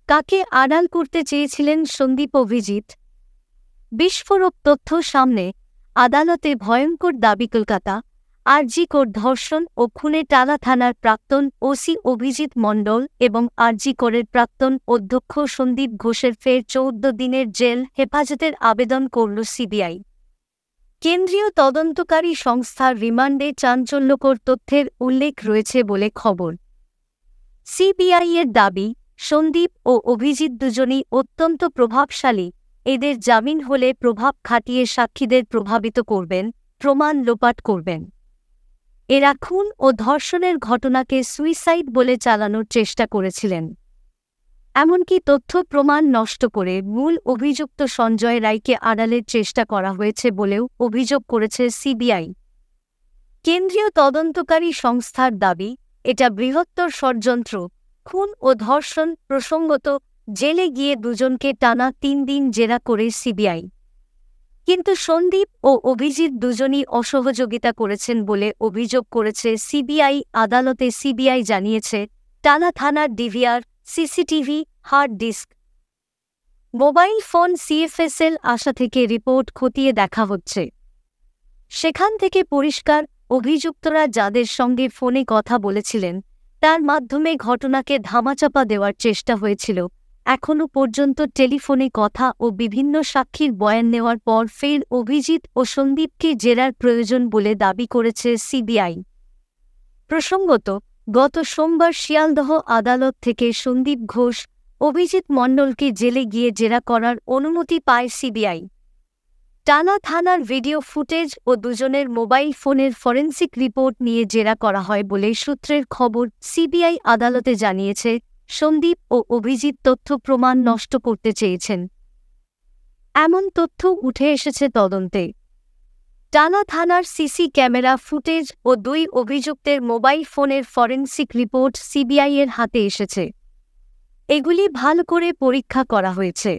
কাকে আড়াল করতে চেয়েছিলেন সন্দীপ অভিজিৎ? বিস্ফোরক তথ্য সামনে, আদালতে ভয়ঙ্কর দাবি। কলকাতা আরজি কোর ধর্ষণ ও খুনে টালা থানার প্রাক্তন ওসি অভিজিৎ মণ্ডল এবং আরজি কোরের প্রাক্তন অধ্যক্ষ সন্দীপ ঘোষের ফের 14 দিনের জেল হেফাজতের আবেদন করল সিবিআই। কেন্দ্রীয় তদন্তকারী সংস্থার রিমান্ডে চাঞ্চল্যকর তথ্যের উল্লেখ রয়েছে বলে খবর। সিবিআইয়ের দাবি, সন্দীপ ও অভিজিৎ দুজনই অত্যন্ত প্রভাবশালী। এদের জামিন হলে প্রভাব খাটিয়ে সাক্ষীদের প্রভাবিত করবেন, প্রমাণ লোপাট করবেন। এরা খুন ও ধর্ষণের ঘটনাকে সুইসাইড বলে চালানোর চেষ্টা করেছিলেন। এমনকি তথ্য প্রমাণ নষ্ট করে মূল অভিযুক্ত সঞ্জয় রায়কে আড়ালের চেষ্টা করা হয়েছে বলেও অভিযোগ করেছে সিবিআই। কেন্দ্রীয় তদন্তকারী সংস্থার দাবি, এটা বৃহত্তর ষড়যন্ত্র। খুন ও ধর্ষণ প্রসঙ্গত জেলে গিয়ে দুজনকে টানা 3 দিন জেরা করে সিবিআই। কিন্তু সন্দীপ ও অভিজিৎ দুজনই অসহযোগিতা করেছেন বলে অভিযোগ করেছে সিবিআই। আদালতে সিবিআই জানিয়েছে, টালা থানার DVR, CCTV, hard disk, mobile phone CFSL আশা থেকে রিপোর্ট খতিয়ে দেখা হচ্ছে। সেখান থেকে পরিষ্কার, অভিযুক্তরা যাদের সঙ্গে ফোনে কথা বলেছিলেন তার মাধ্যমে ঘটনাকে ধামাচাপা দেওয়ার চেষ্টা হয়েছিল। এখনও পর্যন্ত টেলিফোনে কথা ও বিভিন্ন সাক্ষীর বয়ান নেওয়ার পর ফের অভিজিৎ ও সন্দীপকে জেরার প্রয়োজন বলে দাবি করেছে সিবিআই। প্রসঙ্গত, গত সোমবার শিয়ালদহ আদালত থেকে সন্দীপ ঘোষ, অভিজিৎ মণ্ডলকে জেলে গিয়ে জেরা করার অনুমতি পায় সিবিআই। টালা থানার ভিডিও ফুটেজ ও দুজনের মোবাইল ফোনের ফরেনসিক রিপোর্ট নিয়ে জেরা করা হয় বলে সূত্রের খবর। সিবিআই আদালতে জানিয়েছে, সন্দীপ ও অভিজিৎ তথ্য প্রমাণ নষ্ট করতে চেয়েছেন। এমন তথ্য উঠে এসেছে তদন্তে। টালা থানার সিসি ক্যামেরা ফুটেজ ও 2 অভিযুক্তের মোবাইল ফোনের ফরেনসিক রিপোর্ট সিবিআইয়ের হাতে এসেছে। এগুলি ভালো করে পরীক্ষা করা হয়েছে।